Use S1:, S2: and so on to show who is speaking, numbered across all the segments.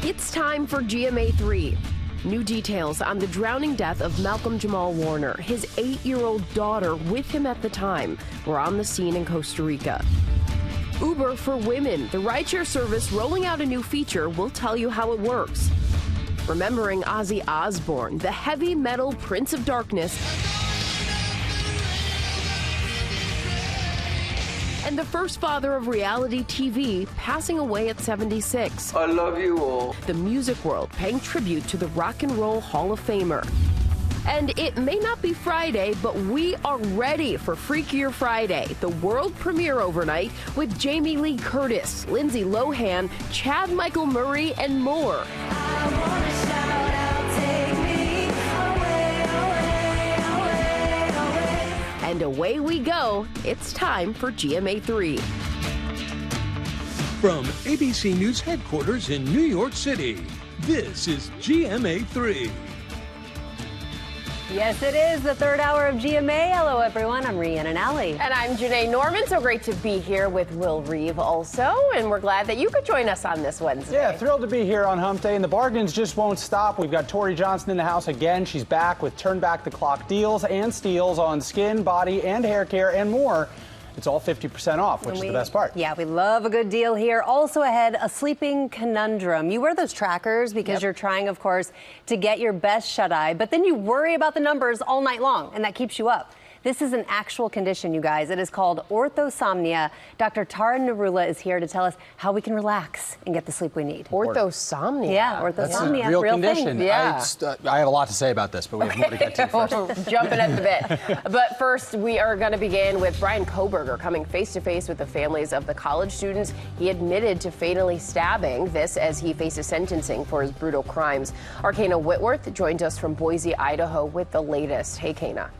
S1: It's time for GMA3. New details on the drowning death of Malcolm Jamal Warner. His 8-year-old daughter with him at the time were on the scene in Costa Rica. Uber for Women, the rideshare service rolling out a new feature. We'll tell you how it works. Remembering Ozzy Osbourne, the heavy metal Prince of Darkness, and the first father of reality TV, passing away at 76.
S2: I love you all.
S1: The music world paying tribute to the Rock and Roll Hall of Famer. And it may not be Friday, but we are ready for Freakier Friday, the world premiere overnight with Jamie Lee Curtis, Lindsay Lohan, Chad Michael Murray, and more. And away we go. It's time for GMA3.
S3: From ABC News headquarters in New York City, this is GMA3.
S4: Yes, it is the third hour of GMA. Hello, everyone. I'm Rhiannon Alley.
S1: And I'm Janae Norman. So great to be here with Will Reeve also. And we're glad that you could join us on this Wednesday.
S5: Yeah, thrilled to be here on Hump Day. And the bargains just won't stop. We've got Tori Johnson in the house again. She's back with turn back the clock deals and steals on skin, body, and hair care and more. It's all 50% off, which is the best part.
S4: Yeah, we love a good deal here. Also ahead, a sleeping conundrum. You wear those trackers because you're trying, of course, to get your best shut-eye, but then you worry about the numbers all night long, and that keeps you up. This is an actual condition, you guys. It is called orthosomnia. Dr. Tara Narula is here to tell us how we can relax and get the sleep we need.
S1: Orthosomnia?
S4: Yeah, orthosomnia.
S6: That's a real condition.
S4: Thing.
S1: Yeah.
S6: I have a lot to say about this, but we have more to get to first.
S1: Jumping at the bit. But first, we are going to begin with Brian Coberger coming face-to-face with the families of the college students he admitted to fatally stabbing, this as he faces sentencing for his brutal crimes. Our Kana Whitworth joined us from Boise, Idaho with the latest. Hey, Kana.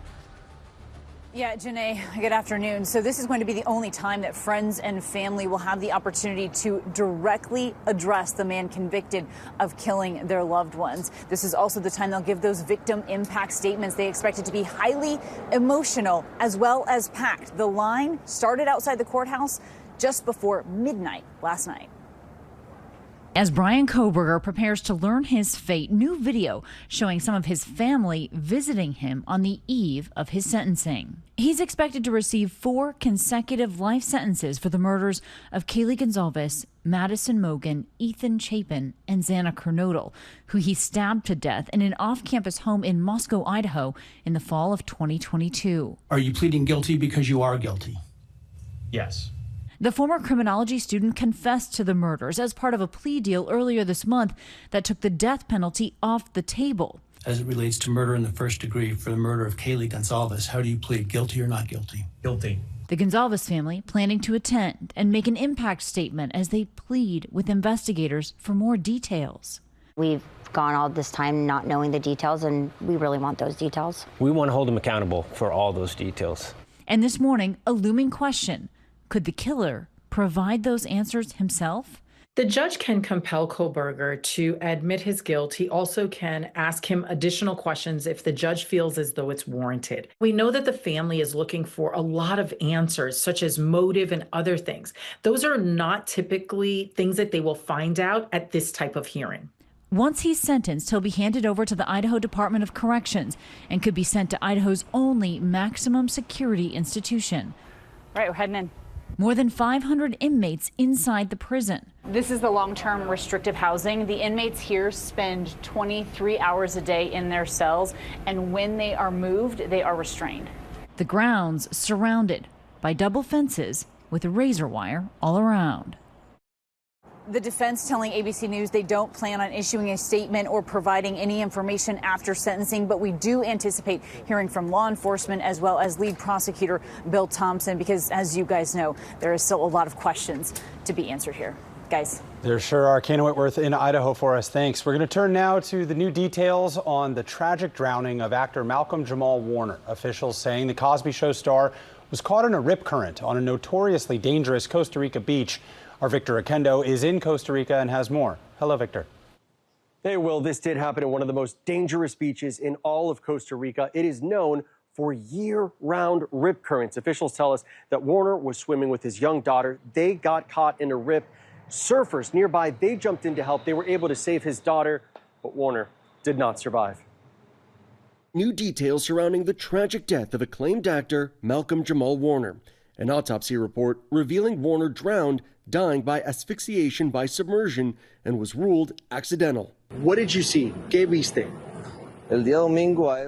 S7: Yeah, Janae, good afternoon. So this is going to be the only time that friends and family will have the opportunity to directly address the man convicted of killing their loved ones. This is also the time they'll give those victim impact statements. They expect it to be highly emotional as well as packed. The line started outside the courthouse just before midnight last night.
S8: As Brian Coberger prepares to learn his fate, new video showing some of his family visiting him on the eve of his sentencing. He's expected to receive 4 consecutive life sentences for the murders of Kaylee Gonzalez, Madison Mogan, Ethan Chapin, and Xana Kernodle, who he stabbed to death in an off-campus home in Moscow, Idaho, in the fall of 2022.
S9: Are you pleading guilty because you are guilty?
S10: Yes.
S8: The former criminology student confessed to the murders as part of a plea deal earlier this month that took the death penalty off the table.
S9: As it relates to murder in the first degree for the murder of Kaylee Gonzalez, how do you plead, guilty or not guilty?
S10: Guilty.
S8: The Gonzalez family planning to attend and make an impact statement as they plead with investigators for more details.
S11: We've gone all this time not knowing the details, and we really want those details.
S10: We want to hold him accountable for all those details.
S8: And this morning, a looming question. Could the killer provide those answers himself?
S12: The judge can compel Coberger to admit his guilt. He also can ask him additional questions if the judge feels as though it's warranted. We know that the family is looking for a lot of answers, such as motive and other things. Those are not typically things that they will find out at this type of hearing.
S8: Once he's sentenced, he'll be handed over to the Idaho Department of Corrections and could be sent to Idaho's only maximum security institution.
S7: All right, we're heading in.
S8: More than 500 inmates inside the prison.
S7: This is the long-term restrictive housing. The inmates here spend 23 hours a day in their cells, and when they are moved, they are restrained.
S8: The grounds surrounded by double fences with razor wire all around.
S7: The defense telling ABC News they don't plan on issuing a statement or providing any information after sentencing, but we do anticipate hearing from law enforcement as well as lead prosecutor Bill Thompson, because as you guys know, there is still a lot of questions to be answered here. Guys.
S5: There sure are. Kana Whitworth in Idaho for us. Thanks. We're going to turn now to the new details on the tragic drowning of actor Malcolm Jamal Warner. Officials saying the Cosby Show star was caught in a rip current on a notoriously dangerous Costa Rica beach. Our Victor Akendo is in Costa Rica and has more. Hello, Victor.
S13: Hey, Will, this did happen at one of the most dangerous beaches in all of Costa Rica. It is known for year-round rip currents. Officials tell us that Warner was swimming with his young daughter. They got caught in a rip, Surfers nearby, they jumped in to help. They were able to save his daughter, but Warner did not survive.
S2: New details surrounding the tragic death of acclaimed actor Malcolm Jamal Warner. An autopsy report revealing Warner drowned, dying by asphyxiation by submersion, and was ruled accidental.
S14: What did you see? ¿Qué viste?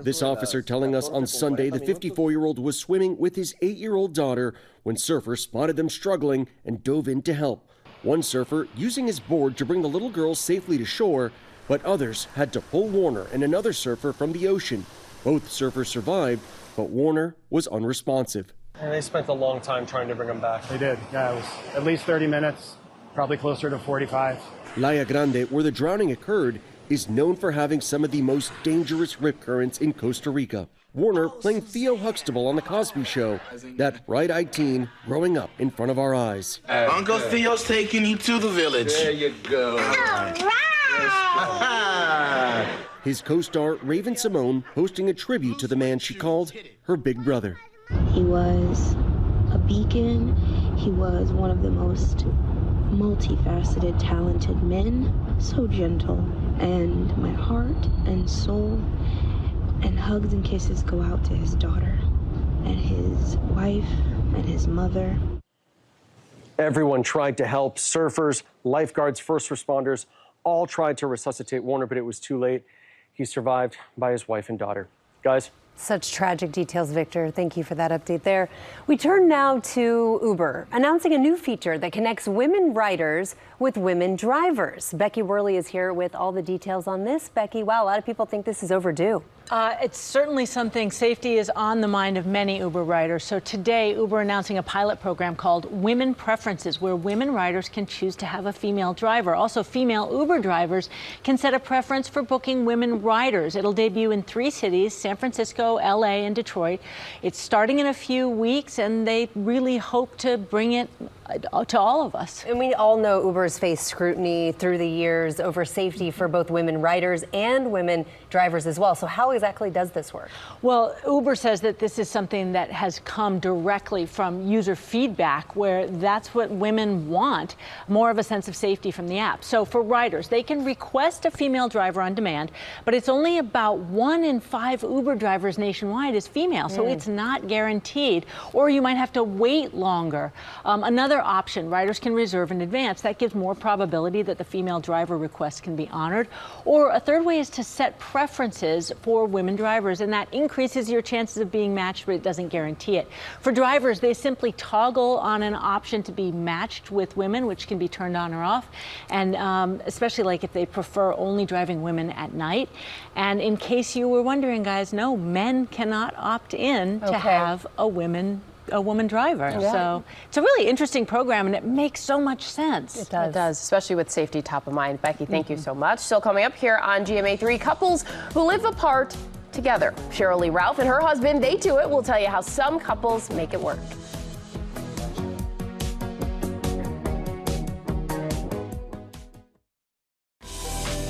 S2: This officer telling us on Sunday the 54-year-old was swimming with his 8-year-old daughter when surfers spotted them struggling and dove in to help. One surfer using his board to bring the little girl safely to shore, but others had to pull Warner and another surfer from the ocean. Both surfers survived, but Warner was unresponsive.
S13: And they spent a long time trying to bring him back.
S15: They did. Yeah, it was at least 30 minutes, probably closer to 45.
S2: Playa Grande, where the drowning occurred, is known for having some of the most dangerous rip currents in Costa Rica. Warner playing Theo Huxtable on The Cosby Show, that bright-eyed teen growing up in front of our eyes.
S16: Uncle Theo's taking you to the village.
S17: There you go.
S2: His co-star Raven Simone hosting a tribute to the man she called her big brother.
S18: He was a beacon. He was one of the most multifaceted, talented men, so gentle. And my heart and soul and hugs and kisses go out to his daughter and his wife and his mother.
S13: Everyone tried to help. Surfers, lifeguards, first responders, all tried to resuscitate Warner, but it was too late. He survived by his wife and daughter. Guys?
S4: Such tragic details, Victor. Thank you for that update there. We turn now to Uber, announcing a new feature that connects women riders with women drivers. Becky Worley is here with all the details on this. Becky, wow, a lot of people think this is overdue.
S19: It's certainly something. Safety is on the mind of many Uber riders. So today, Uber announcing a pilot program called Women Preferences, where women riders can choose to have a female driver. Also, female Uber drivers can set a preference for booking women riders. It'll debut in 3 cities, San Francisco, LA, and Detroit. It's starting in a few weeks, and they really hope to bring it to all of us.
S4: And we all know Uber's faced scrutiny through the years over safety for both women riders and women drivers as well. So how exactly does this work?
S19: Well, Uber says that this is something that has come directly from user feedback, where that's what women want, more of a sense of safety from the app. So for riders, they can request a female driver on demand, but it's only about 1 in 5 Uber drivers nationwide is female, so it's not guaranteed, or you might have to wait longer. Another option, riders can reserve in advance. That gives more probability that the female driver request can be honored. Or a third way is to set preferences for women drivers, and that increases your chances of being matched, but it doesn't guarantee it. For drivers, they simply toggle on an option to be matched with women, which can be turned on or off, and especially like if they prefer only driving women at night. And in case you were wondering, guys, no, men cannot opt in to have a woman driver. Yeah. So it's a really interesting program, and it makes so much sense.
S1: It does, especially with safety top of mind. Becky, thank you so much. Still coming up here on GMA3, couples who live apart together. Cheryl Lee Ralph and her husband, they do it. We'll tell you how some couples make it work.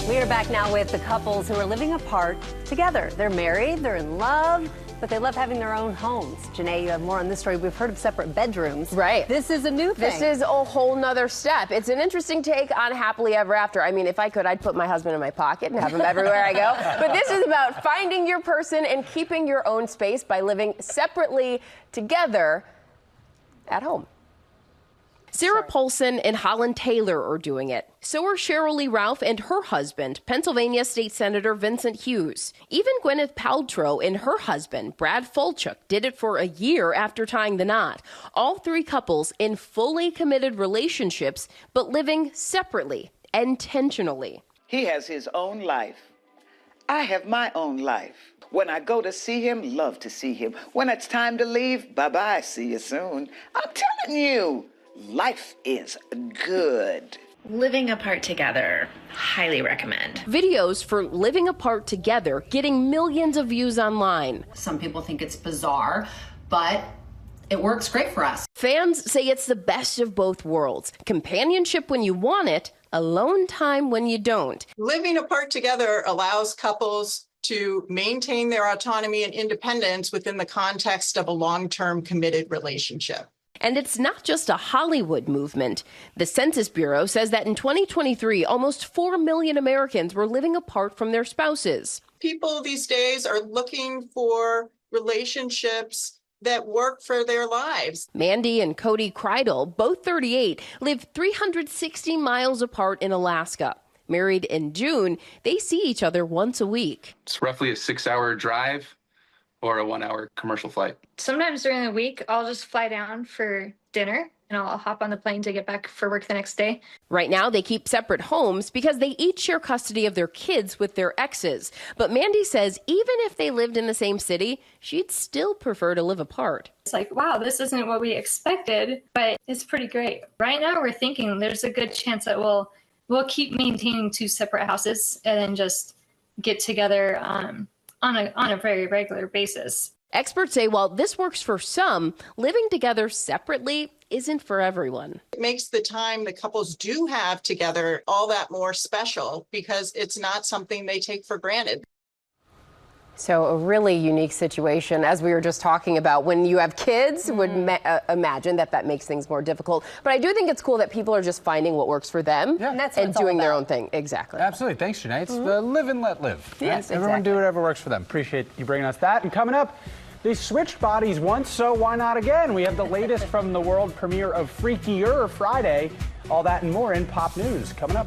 S4: We are back now with the couples who are living apart together. They're married, they're in love, but they love having their own homes. Janae, you have more on this story. We've heard of separate bedrooms.
S1: Right.
S4: This is a new thing.
S1: This is a whole nother step. It's an interesting take on happily ever after. I mean, if I could, I'd put my husband in my pocket and have him everywhere I go. But this is about finding your person and keeping your own space by living separately together at home. Sarah Paulson and Holland Taylor are doing it. So are Cheryl Lee Ralph and her husband, Pennsylvania State Senator Vincent Hughes. Even Gwyneth Paltrow and her husband, Brad Fulchuk, did it for a year after tying the knot. All 3 couples in fully committed relationships, but living separately, intentionally.
S20: He has his own life. I have my own life. When I go to see him, love to see him. When it's time to leave, bye-bye, see you soon. I'm telling you. Life is good.
S21: Living apart together, highly recommend.
S1: Videos for living apart together getting millions of views online.
S22: Some people think it's bizarre, but it works great for us.
S1: Fans say it's the best of both worlds. Companionship when you want it, alone time when you don't.
S23: Living apart together allows couples to maintain their autonomy and independence within the context of a long-term committed relationship.
S1: And it's not just a Hollywood movement. The Census Bureau says that in 2023, almost 4 million Americans were living apart from their spouses.
S23: People these days are looking for relationships that work for their lives.
S1: Mandy and Cody Kreidel, both 38, live 360 miles apart in Alaska. Married in June, they see each other once a week.
S3: It's roughly a 6-hour drive or a 1-hour commercial flight.
S6: Sometimes during the week, I'll just fly down for dinner and I'll hop on the plane to get back for work the next day.
S1: Right now, they keep separate homes because they each share custody of their kids with their exes. But Mandy says even if they lived in the same city, she'd still prefer to live apart.
S6: It's like, wow, this isn't what we expected, but it's pretty great. Right now, we're thinking there's a good chance that we'll keep maintaining 2 separate houses and then just get together on a very regular basis.
S1: Experts say while this works for some, living together separately isn't for everyone.
S23: It makes the time the couples do have together all that more special because it's not something they take for granted.
S1: So a really unique situation, as we were just talking about. When you have kids, would imagine that makes things more difficult. But I do think it's cool that people are just finding what works for them and doing their own thing. Exactly.
S5: Absolutely. Thanks, Janae. It's the live and let live.
S1: Yes,
S5: Everyone do whatever works for them. Appreciate you bringing us that. And coming up, they switched bodies once, so why not again? We have the latest from the world premiere of Freakier Friday. All that and more in Pop News coming up.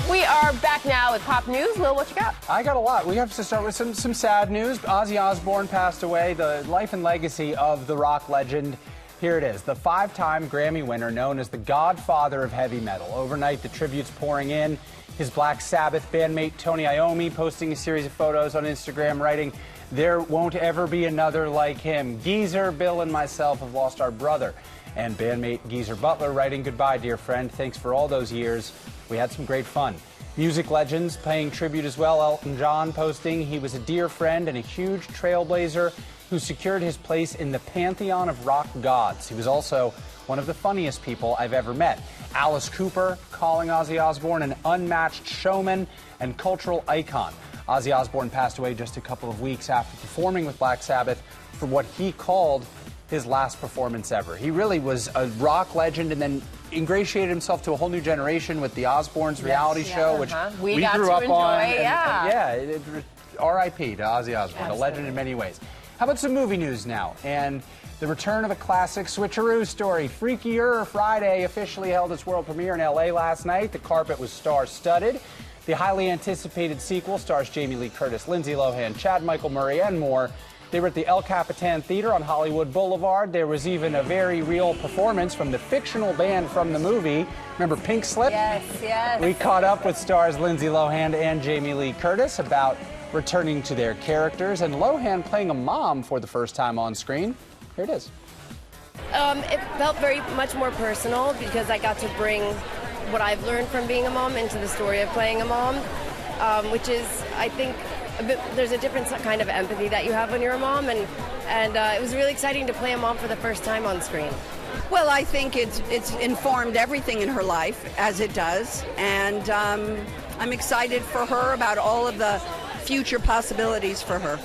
S1: We are back now with Pop News. Lil, what you got?
S5: I got a lot. We have to start with some sad news. Ozzy Osbourne passed away, the life and legacy of the rock legend. Here it is, the 5-time Grammy winner known as the godfather of heavy metal. Overnight, the tributes pouring in. His Black Sabbath bandmate Tony Iommi posting a series of photos on Instagram, writing, "There won't ever be another like him. Geezer, Bill, and myself have lost our brother." And bandmate Geezer Butler writing, "Goodbye, dear friend. Thanks for all those years. We had some great fun." Music legends paying tribute as well. Elton John posting, "He was a dear friend and a huge trailblazer who secured his place in the pantheon of rock gods. He was also one of the funniest people I've ever met." Alice Cooper calling Ozzy Osbourne an unmatched showman and cultural icon. Ozzy Osbourne passed away just a couple of weeks after performing with Black Sabbath for what he called his last performance ever. He really was a rock legend and then ingratiated himself to a whole new generation with the Osbournes reality show, which we grew up on. R.I.P. to Ozzy Osbourne, a legend in many ways. How about some movie news now? And the return of a classic switcheroo story. Freakier Friday officially held its world premiere in L.A. last night. The carpet was star-studded. The highly anticipated sequel stars Jamie Lee Curtis, Lindsay Lohan, Chad Michael Murray, and more. They were at the El Capitan Theater on Hollywood Boulevard. There was even a very real performance from the fictional band from the movie. Remember Pink Slip?
S4: Yes, yes.
S5: We caught up with stars Lindsay Lohan and Jamie Lee Curtis about returning to their characters, and Lohan playing a mom for the first time on screen. Here it is.
S17: It felt very much more personal because I got to bring what I've learned from being a mom into the story of playing a mom, which is, I think, there's a different kind of empathy that you have when you're a mom, and it was really exciting to play a mom for the first time on screen.
S24: Well, I think it's informed everything in her life, as it does, and I'm excited for her about all of the future possibilities for her.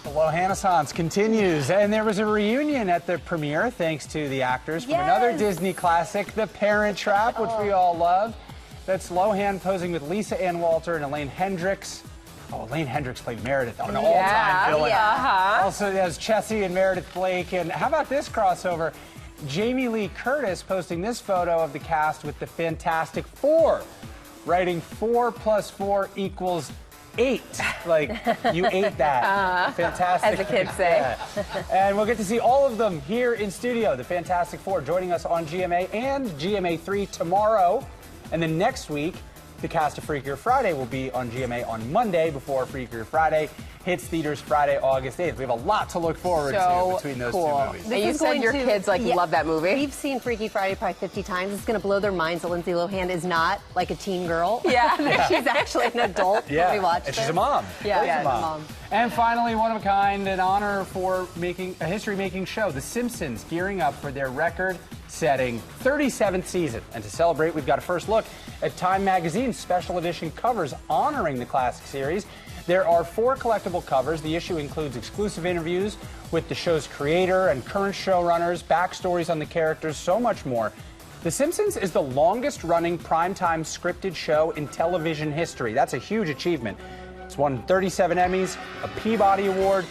S5: The Lohan-assance continues, and there was a reunion at the premiere thanks to the actors from another Disney classic, The Parent Trap, which we all love. That's Lohan posing with Lisa Ann Walter and Elaine Hendricks. Oh, Elaine Hendricks played Meredith, an all-time villain. Also has Chessie and Meredith Blake. And how about this crossover? Jamie Lee Curtis posting this photo of the cast with the Fantastic Four, writing 4 + 4 = 8. Like, you ate that. Fantastic.
S4: As the kids say.
S5: And we'll get to see all of them here in studio. The Fantastic Four joining us on GMA and GMA3 tomorrow. And then next week, the cast of Freakier Friday will be on GMA on Monday before Freakier Friday hits theaters Friday, August 8th. We have a lot to look forward to between those two movies.
S4: And you said your kids love that movie. We've seen Freaky Friday probably 50 times. It's going to blow their minds that Lindsay Lohan is not like a teen girl. Yeah, she's actually an adult when we watch
S5: and she's a mom.
S4: Yeah, she's a mom.
S5: And finally, one of a kind, an honor for making a history-making show. The Simpsons gearing up for their record record-setting 37th season. And to celebrate, we've got a first look at Time Magazine's special edition covers honoring the classic series. There are 4 collectible covers. The issue includes exclusive interviews with the show's creator and current showrunners, backstories on the characters, so much more. The Simpsons is the longest-running primetime scripted show in television history. That's a huge achievement. It's won 37 Emmys, a Peabody Award,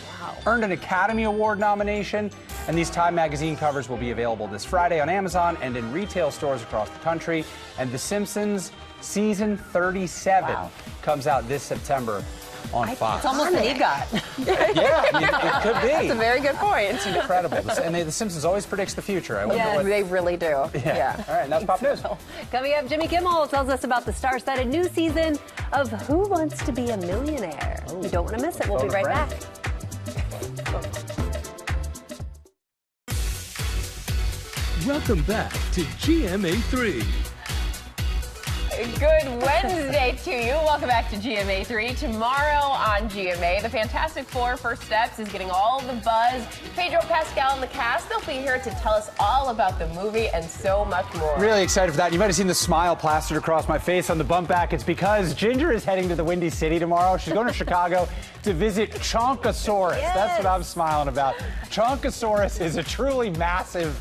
S5: earned an Academy Award nomination, and these Time Magazine covers will be available this Friday on Amazon and in retail stores across the country. And The Simpsons Season 37 comes out this September on Fox.
S4: It's almost an EGOT.
S5: Yeah, I mean, it could be.
S4: That's a very good point.
S5: It's incredible. And The Simpsons always predicts the future.
S4: Yeah, they really do.
S5: Yeah. All right, and that's Pop News.
S4: Coming up, Jimmy Kimmel tells us about the star-studded new season of Who Wants to Be a Millionaire. You don't want to miss it. We'll be right back.
S9: Welcome back to GMA3.
S10: Good Wednesday to you. Welcome back to GMA3. Tomorrow on GMA, the Fantastic Four First Steps is getting all the buzz. Pedro Pascal and the cast, they'll be here to tell us all about the movie and so much more.
S5: Really excited for that. You might have seen the smile plastered across my face on the bump back. It's because Ginger is heading to the Windy City tomorrow. She's going to Chicago to visit Chonkosaurus.
S4: Yes.
S5: That's what I'm smiling about. Chonkosaurus is a truly massive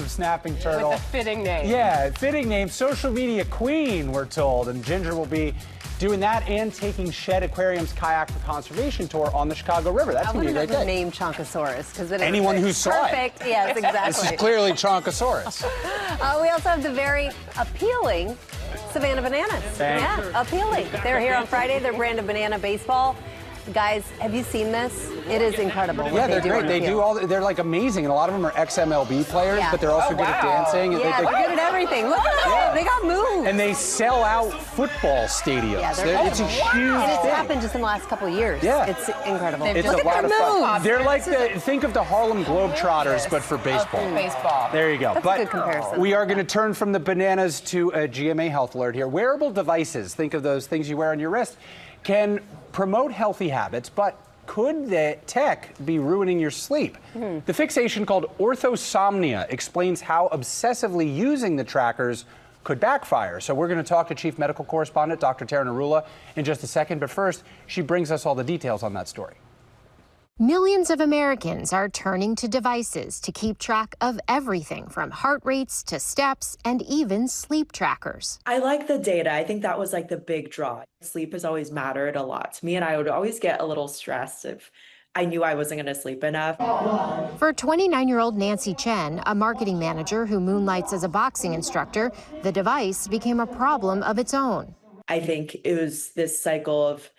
S5: snapping turtle.
S10: With a fitting name.
S5: Yeah, fitting name. Social media queen, we're told. And Ginger will be doing that and taking Shed Aquarium's Kayak for Conservation tour on the Chicago River. That's going to be a great day.
S4: Name Chonkosaurus because it is
S5: anyone who saw
S4: perfect. Yes, exactly.
S5: This is clearly Chonkosaurus.
S4: We also have the very appealing Savannah Bananas. Yeah, appealing. They're here on Friday. Their brand of banana baseball. Guys, have you seen this? It is incredible.
S5: Yeah, they're great. They do all. They're like amazing, and a lot of them are ex-MLB players, but they're also good at dancing.
S4: Yeah, they're good at everything. Look at them. They got moves.
S5: And they sell out football stadiums.
S4: Yeah,
S5: it's a huge
S4: And it's
S5: thing.
S4: happened just in the last couple of years.
S5: Yeah.
S4: It's incredible.
S5: It's
S4: Look
S5: a lot
S4: at
S5: of
S4: their
S5: fun.
S4: moves.
S5: They're like think of the Harlem Globetrotters, but for baseball.
S10: Baseball.
S5: There you go.
S4: That's a good comparison.
S5: We are going to turn from the bananas to a GMA health alert here. Wearable devices, think of those things you wear on your wrist, can promote healthy habits, but could the tech be ruining your sleep? The fixation called orthosomnia explains how obsessively using the trackers could backfire. So we're going to talk to Chief Medical Correspondent Dr. Tara Narula in just a second. But first, she brings us all the details on that story.
S11: Millions of Americans are turning to devices to keep track of everything from heart rates to steps and even sleep trackers.
S12: I like the data. I think that was like the big draw. Sleep has always mattered a lot to me, and I would always get a little stressed if I knew I wasn't going to sleep enough.
S11: For 29-year-old Nancy Chen, a marketing manager who moonlights as a boxing instructor, the device became a problem of its own.
S12: I think it was this cycle of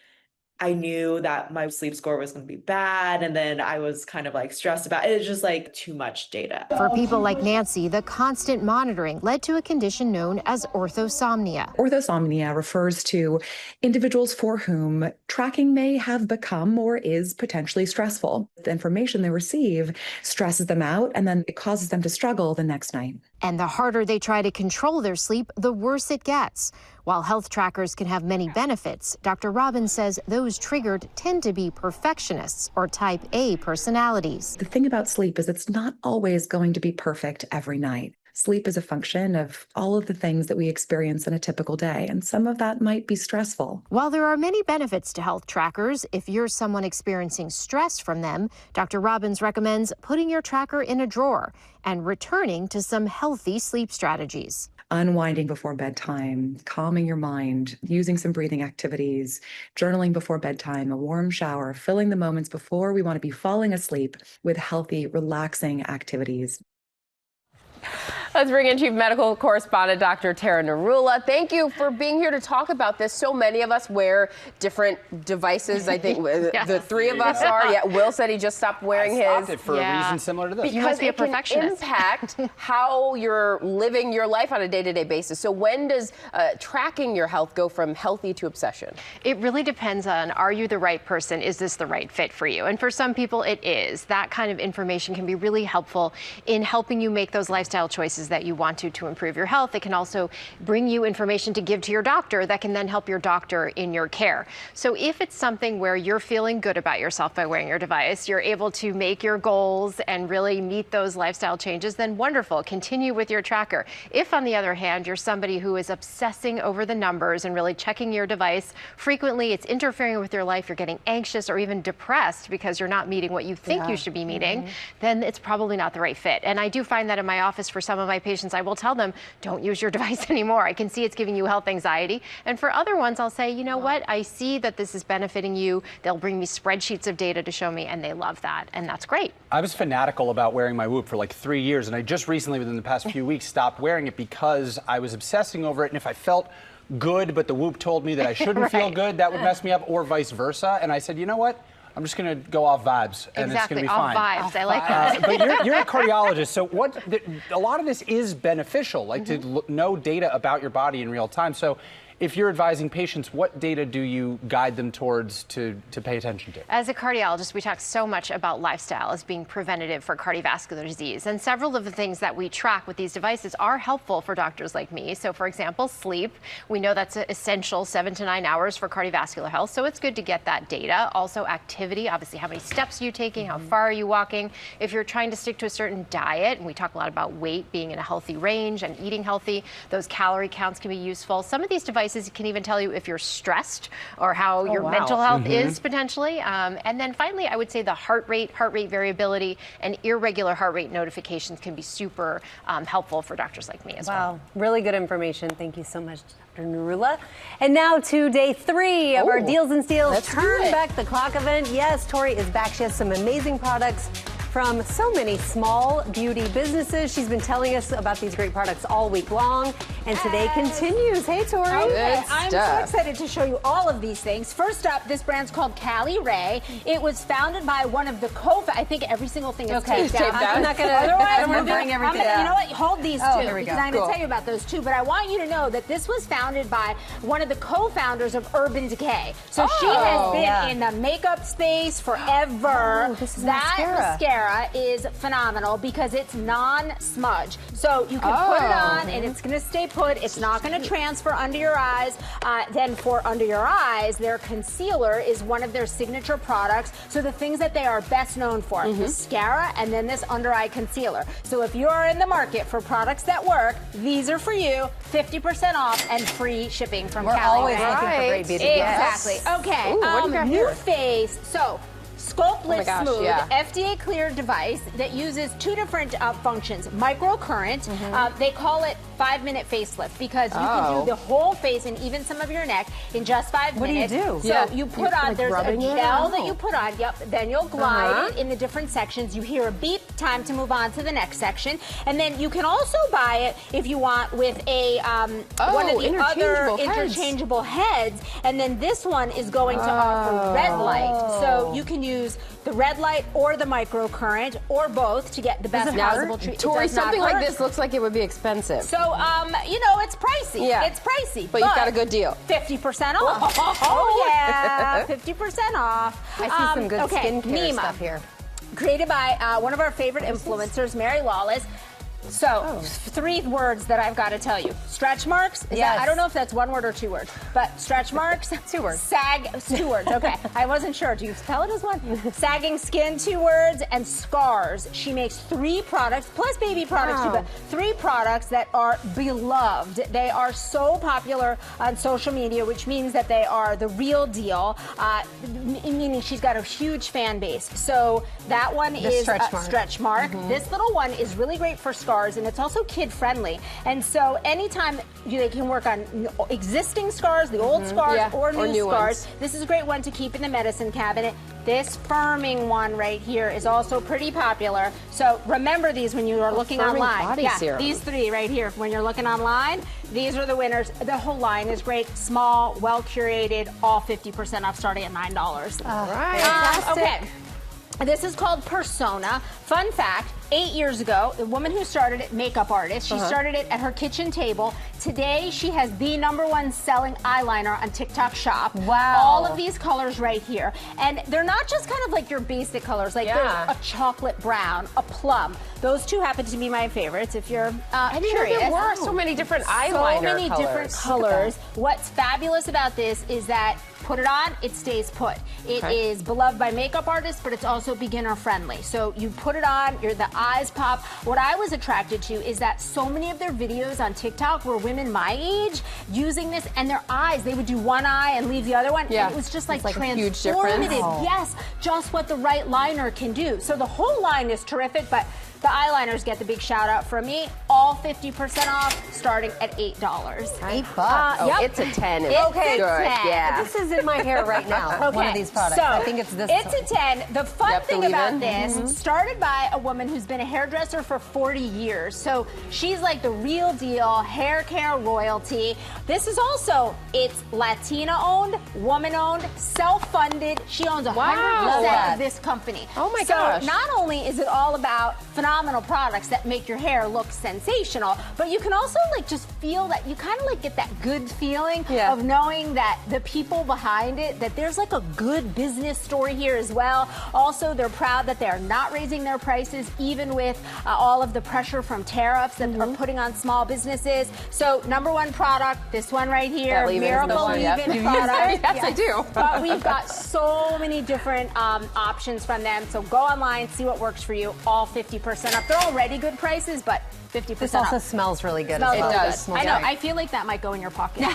S12: I knew that my sleep score was going to be bad, and then I was kind of like stressed about it. It's just like too much data.
S11: For people like Nancy, the constant monitoring led to a condition known as orthosomnia.
S25: Orthosomnia refers to individuals for whom tracking may have become or is potentially stressful. The information they receive stresses them out, and then it causes them to struggle the next night.
S11: And the harder they try to control their sleep, the worse it gets. While health trackers can have many benefits, Dr. Robbins says those triggered tend to be perfectionists or type A personalities.
S25: The thing about sleep is it's not always going to be perfect every night. Sleep is a function of all of the things that we experience in a typical day, and some of that might be stressful.
S11: While there are many benefits to health trackers, if you're someone experiencing stress from them, Dr. Robbins recommends putting your tracker in a drawer and returning to some healthy sleep strategies.
S25: Unwinding before bedtime, calming your mind, using some breathing activities, journaling before bedtime, a warm shower, filling the moments before we want to be falling asleep with healthy, relaxing activities.
S10: Let's bring in Chief Medical Correspondent Dr. Tara Narula. Thank you for being here to talk about this. So many of us wear different devices. I think the three of us are. Yeah, Will said he just stopped wearing his.
S5: I stopped it for a reason similar to this.
S10: Because
S11: You must be a
S10: it can
S11: perfectionist.
S10: impact how you're living your life on a day-to-day basis. So when does tracking your health go from healthy to obsession?
S11: It really depends on, are you the right person? Is this the right fit for you? And for some people, it is. That kind of information can be really helpful in helping you make those lifestyle choices devices that you want to improve your health. It can also bring you information to give to your doctor that can then help your doctor in your care. So if it's something where you're feeling good about yourself by wearing your device, you're able to make your goals and really meet those lifestyle changes, then wonderful. Continue with your tracker. If, on the other hand, you're somebody who is obsessing over the numbers and really checking your device frequently, it's interfering with your life, you're getting anxious or even depressed because you're not meeting what you think you should be meeting, then it's probably not the right fit. And I do find that in my office for some of my patients, I will tell them, don't use your device anymore. I can see it's giving you health anxiety. And for other ones, I'll say, you know what? I see that this is benefiting you. They'll bring me spreadsheets of data to show me, and they love that. And that's great.
S5: I was fanatical about wearing my Whoop for like 3 years, and I just recently, within the past few weeks, stopped wearing it because I was obsessing over it. And if I felt good, but the Whoop told me that I shouldn't feel good, that would mess me up, or vice versa. And I said, you know what? I'm just going to go off vibes, and it's going to be fine.
S11: Off vibes. I like that.
S5: But you're a cardiologist, so a lot of this is beneficial, like to know data about your body in real time. So if you're advising patients, what data do you guide them towards to pay attention to?
S11: As a cardiologist, we talk so much about lifestyle as being preventative for cardiovascular disease. And several of the things that we track with these devices are helpful for doctors like me. So, for example, sleep. We know that's essential, 7 to 9 hours for cardiovascular health. So it's good to get that data. Also, activity. Obviously, how many steps are you taking? How far are you walking? If you're trying to stick to a certain diet, and we talk a lot about weight being in a healthy range and eating healthy, those calorie counts can be useful. Some of these devices can even tell you if you're stressed or how your mental health is potentially. And then finally, I would say the heart rate variability, and irregular heart rate notifications can be super helpful for doctors like me as well.
S4: Wow, really good information. Thank you so much, Dr. Narula. And now to day 3 of our Deals and Steals Turn Back the Clock event. Yes, Tori is back. She has some amazing products from so many small beauty businesses. She's been telling us about these great products all week long, and today continues. Hey, Tori.
S7: Okay, I'm so excited to show you all of these things. First up, this brand's called Cali Ray. It was founded by one of the I think every single thing is taped down.
S4: I'm not going to bring everything down.
S7: You know what? Hold these two,
S4: here we go.
S7: because I'm going to tell you about those two. But I want you to know that this was founded by one of the co-founders of Urban Decay. So she has been in the makeup space forever.
S4: This is
S7: that mascara is phenomenal because it's non-smudge. So you can put it on and it's going to stay put. It's not going to transfer under your eyes. Then for under your eyes, their concealer is one of their signature products. So the things that they are best known for, mascara and then this under eye concealer. So if you're in the market for products that work, these are for you. 50% off and free shipping from Cali.
S4: We're always looking for great beauty.
S7: Exactly. Okay. New face. So Sculptless Smooth, FDA cleared device that uses 2 different functions. Microcurrent, they call it 5-minute facelift because you can do the whole face and even some of your neck in just 5 minutes.
S4: What do you do?
S7: So you put on, there's a gel that you put on, then you'll glide it in the different sections. You hear a beep, time to move on to the next section. And then you can also buy it if you want with a one of the other interchangeable heads. And then this one is going to offer red light. So you can use the red light or the microcurrent or both to get the best possible treatment.
S10: Tori, something like this looks like it would be expensive.
S7: So, you know, it's pricey.
S10: Yeah.
S7: It's pricey.
S10: But you've got a good deal.
S7: 50% off. Oh, yeah. 50% off.
S4: I see some good skincare stuff here.
S7: Created by one of our favorite influencers, Mary Lawless. So, 3 words that I've got to tell you. Stretch marks. I don't know if that's 1 word or 2 words, but stretch marks. 2 words. 2 words. Okay. I wasn't sure. Do you tell it as 1? Sagging skin, 2 words, and scars. She makes 3 products, plus baby products too, but 3 products that are beloved. They are so popular on social media, which means that they are the real deal, meaning she's got a huge fan base. So that one is stretch mark. This little one is really great for scars, and it's also kid-friendly. And so anytime they can work on existing scars, the old scars, or new scars, this is a great one to keep in the medicine cabinet. This firming one right here is also pretty popular. So remember these when you are looking online. These 3 right here. When you're looking online, these are the winners. The whole line is great. Small, well-curated, all 50% off starting at $9.
S4: All right.
S7: Okay. This is called Persona. Fun fact, 8 years ago, the woman who started it, makeup artist, she started it at her kitchen table. Today, she has the #1 selling eyeliner on TikTok Shop.
S4: Wow.
S7: All of these colors right here. And they're not just kind of like your basic colors, like there's a chocolate brown, a plum. Those two happen to be my favorites if you're curious.
S10: There were so many different eyeliner
S7: So many different colors. What's fabulous about this is that put it on, it stays put. It is beloved by makeup artists, but it's also beginner friendly. So you put it on, the eyes pop. What I was attracted to is that so many of their videos on TikTok were women my age using this, and their eyes, they would do one eye and leave the other one.
S10: Yeah.
S7: And it was just like
S10: a huge difference.
S7: transformative. Yes, just what the right liner can do. So the whole line is terrific, but the eyeliners get the big shout out from me. All 50% off, starting at $8.
S4: $8.
S10: It's a 10.
S7: It's
S4: okay,
S7: a
S4: good.
S7: 10.
S10: Yeah.
S4: This is in my hair right now. One of these products.
S7: So
S4: I think it's this.
S7: It's a 10. The fun thing about this,
S10: Mm-hmm.
S7: started by a woman who's been a hairdresser for 40 years. So she's like the real deal hair care royalty. This is also, it's Latina owned, woman owned, self-funded. She owns 100% of this company.
S10: Oh my
S7: so
S10: gosh.
S7: not only is it all about phenomenal products that make your hair look sensational, but you can also like just feel that you kind of like get that good feeling of knowing that the people behind it, that there's like a good business story here as well. Also, they're proud that they're not raising their prices even with all of the pressure from tariffs that are putting on small businesses. So #1 product, this one right here, Miracle Leave-In product.
S10: Yes, I do.
S7: But we've got so many different options from them. So go online, see what works for you. All 50% up. They're already good prices, but 50%
S4: This
S7: up.
S4: also smells really good.
S7: Smells
S4: as well.
S7: really
S10: does.
S7: good. I know. I feel like that might go in your pocket.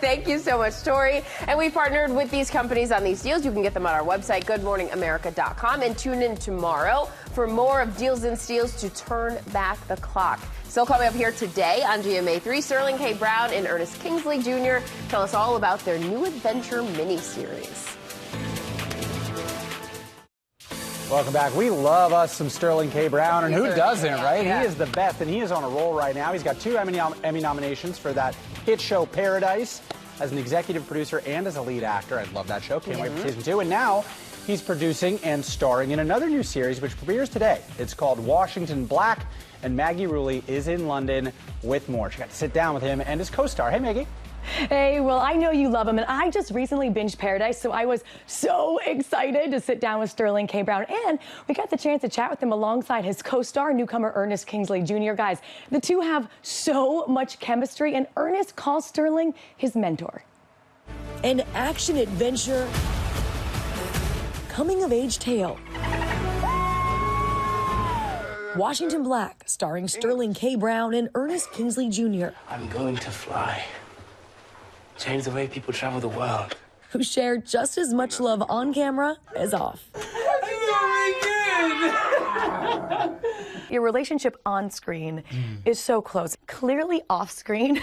S10: Thank you so much, Tori. And we partnered with these companies on these deals. You can get them on our website, goodmorningamerica.com, and tune in tomorrow for more of Deals and Steals to turn back the clock. Still coming up here today on GMA3, Sterling K. Brown and Ernest Kingsley Jr. tell us all about their new adventure miniseries.
S5: Welcome back. We love us some Sterling K. Brown, and who doesn't, right? He is the best, and he is on a roll right now. He's got 2 Emmy nominations for that hit show Paradise as an executive producer and as a lead actor. I love that show. Can't wait for season 2. And now he's producing and starring in another new series which premieres today. It's called Washington Black, and Maggie Rulli is in London with more. She got to sit down with him and his co-star. Hey, Maggie.
S2: Hey, well, I know you love him, and I just recently binged Paradise, so I was so excited to sit down with Sterling K. Brown, and we got the chance to chat with him alongside his co-star, newcomer Ernest Kingsley Jr. Guys, the two have so much chemistry, and Ernest calls Sterling his mentor.
S8: An action-adventure, coming-of-age tale. Washington Black, starring Sterling K. Brown and Ernest Kingsley Jr.
S14: I'm going to fly. Change the way people travel the world.
S8: Who share just as much love on camera as off. Your relationship on screen is so close. Clearly off screen,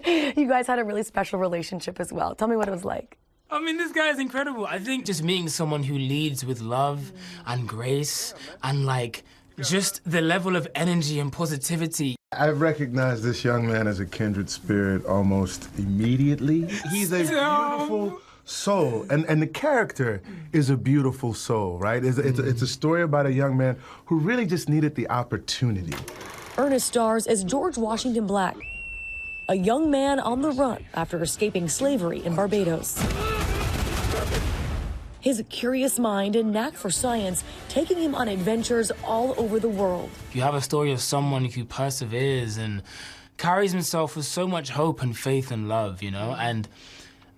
S8: you guys had a really special relationship as well. Tell me what it was like.
S14: I mean, this guy is incredible. I think just meeting someone who leads with love and grace and like just the level of energy and positivity.
S15: I've recognized this young man as a kindred spirit almost immediately. He's a beautiful soul, and the character is a beautiful soul, right? It's a story about a young man who really just needed the opportunity.
S8: Ernest stars as George Washington Black, a young man on the run after escaping slavery in Barbados. His curious mind and knack for science taking him on adventures all over the world.
S14: You have a story of someone who perseveres and carries himself with so much hope and faith and love, you know? And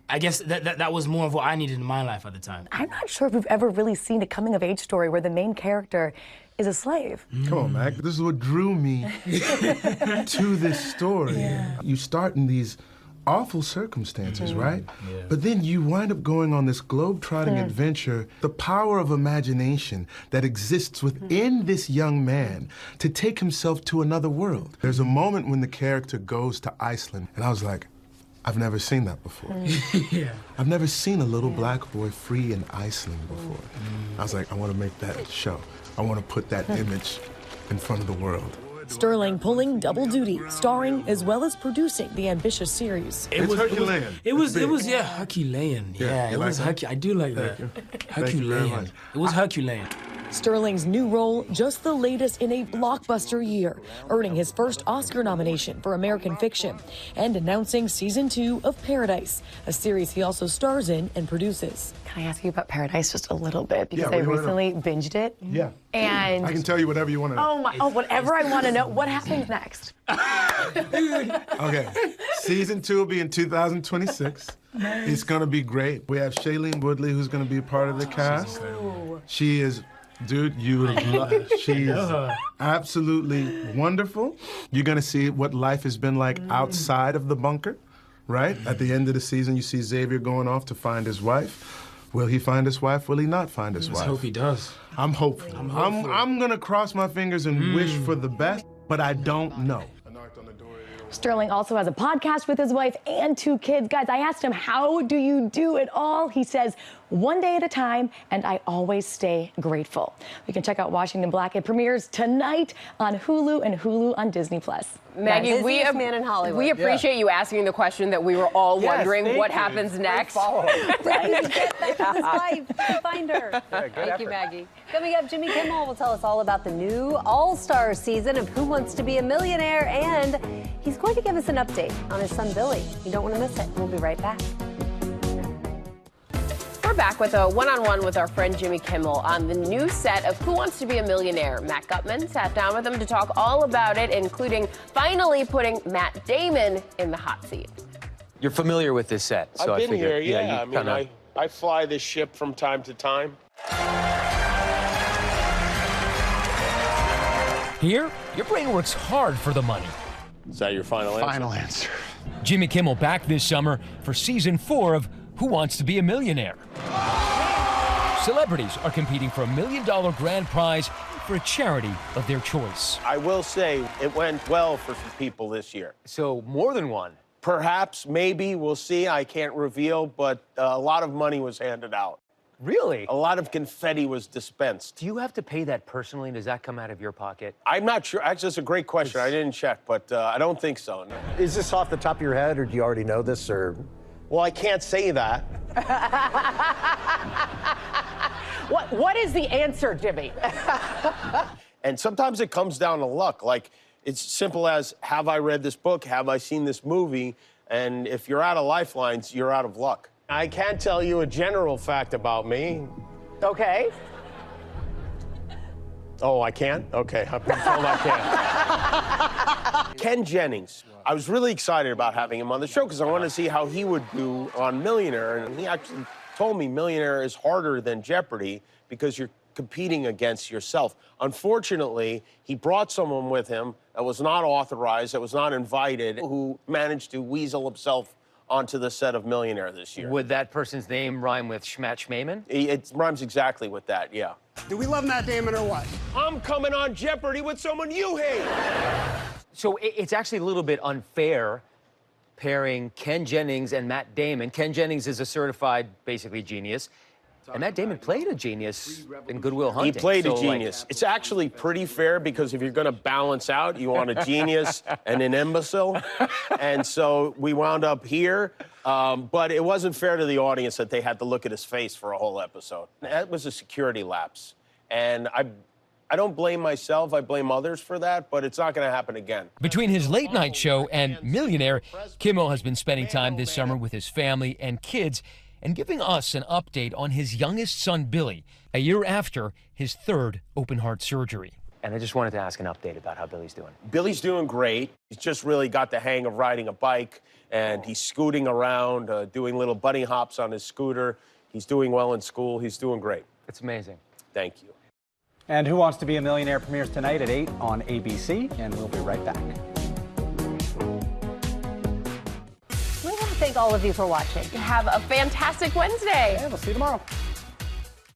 S14: I guess that was more of what I needed in my life at the time.
S2: I'm not sure if we've ever really seen a coming-of-age story where the main character is a slave.
S15: Come on, Mac. This is what drew me to this story. Yeah. You start in these awful circumstances, right? Yeah. But then you wind up going on this globe-trotting adventure, the power of imagination that exists within this young man to take himself to another world. There's a moment when the character goes to Iceland, and I was like, I've never seen that before. I've never seen a little black boy free in Iceland before. I was like, I want to make that show. I want to put that image in front of the world.
S8: Sterling pulling double duty, starring as well as producing the ambitious series.
S15: It's Herculean.
S14: It was Herculean. Yeah, it was Herculean. I do like that. Herculean. It was Herculean.
S2: Sterling's new role, just the latest in a blockbuster year, earning his first Oscar nomination for American Fiction, and announcing season 2 of Paradise, a series he also stars in and produces.
S8: Can I ask you about Paradise just a little bit? Because
S15: Yeah,
S8: I recently binged it.
S15: Yeah.
S8: And
S15: I can tell you whatever you want to know.
S8: Whatever I want to know. What happens next?
S15: Okay. Season 2 will be in 2026.
S8: Nice.
S15: It's going to be great. We have Shailene Woodley, who's going to be a part of the cast. She is, dude, you would love her. She is absolutely wonderful. You're going to see what life has been like outside of the bunker, right? At the end of the season, you see Xavier going off to find his wife. Will he find his wife? Will he not find his wife?
S14: Let's hope he does.
S15: I'm hopeful. I'm going to cross my fingers and wish for the best, but I don't know.
S2: Sterling also has a podcast with his wife and 2 kids. Guys, I asked him, how do you do it all? He says, one day at a time, and I always stay grateful. We can check out Washington Black. It premieres tonight on Hulu and Hulu on Disney+.
S10: Maggie, we appreciate you asking the question that we were all wondering what happens next.
S4: Right, get back to his wife, find her. Thank you, Maggie. Coming up, Jimmy Kimmel will tell us all about the new All-Star season of Who Wants to Be a Millionaire, and he's going to give us an update on his son, Billy. You don't want to miss it. We'll be right back.
S10: We're back with a one-on-one with our friend Jimmy Kimmel on the new set of Who Wants to Be a Millionaire. Matt Gutman sat down with him to talk all about it, including finally putting Matt Damon in the hot seat.
S13: You're familiar with this set, so
S16: I've been
S13: I figured,
S16: here, yeah.
S13: you
S16: I mean,
S13: kinda...
S16: I fly this ship from time to time.
S18: Here, your brain works hard for the money.
S16: Is that your final answer?
S18: Final answer. Jimmy Kimmel back this summer for season 4 of Who Wants to Be a Millionaire? Celebrities are competing for $1 million grand prize for a charity of their choice.
S16: I will say it went well for some people this year.
S13: So more than one?
S16: Perhaps, maybe, we'll see. I can't reveal, but a lot of money was handed out.
S13: Really?
S16: A lot of confetti was dispensed.
S13: Do you have to pay that personally? Does that come out of your pocket?
S16: I'm not sure. Actually, that's a great question. I didn't check, but I don't think so. No.
S19: Is this off the top of your head, or do you already know this, or?
S16: Well, I can't say that.
S10: What is the answer, Jimmy?
S16: And sometimes it comes down to luck. Like, it's simple as, have I read this book? Have I seen this movie? And if you're out of lifelines, you're out of luck. I can't tell you a general fact about me.
S10: Okay.
S16: Oh, I can't? Okay, I've been told I can't. Ken Jennings. I was really excited about having him on the show because I wanted to see how he would do on Millionaire. And he actually told me Millionaire is harder than Jeopardy because you're competing against yourself. Unfortunately, he brought someone with him that was not authorized, that was not invited, who managed to weasel himself onto the set of Millionaire this year.
S13: Would that person's name rhyme with Schmat Schmayman?
S16: It rhymes exactly with that, yeah.
S20: Do we love Matt Damon or what?
S16: I'm coming on Jeopardy with someone you hate.
S13: So it's actually a little bit unfair pairing Ken Jennings and Matt Damon. Ken Jennings is a certified, basically, genius. And Matt Damon played a genius in Good Will Hunting.
S16: He played a genius. It's actually pretty fair because if you're going to balance out, you want a genius and an imbecile. And so we wound up here. But it wasn't fair to the audience that they had to look at his face for a whole episode. That was a security lapse. And I don't blame myself. I blame others for that, but it's not going to happen again.
S18: Between his late night show and Millionaire, Kimmel has been spending time this summer with his family and kids and giving us an update on his youngest son, Billy, a year after his 3rd open-heart surgery.
S13: And I just wanted to ask an update about how Billy's doing.
S16: Billy's doing great. He's just really got the hang of riding a bike, and he's scooting around, doing little bunny hops on his scooter. He's doing well in school. He's doing great.
S13: It's amazing.
S16: Thank you.
S5: And Who Wants to Be a Millionaire premieres tonight at 8 on ABC, and we'll be right back.
S4: We want to thank all of you for watching.
S10: Have a fantastic Wednesday.
S5: Yeah, we'll see you tomorrow.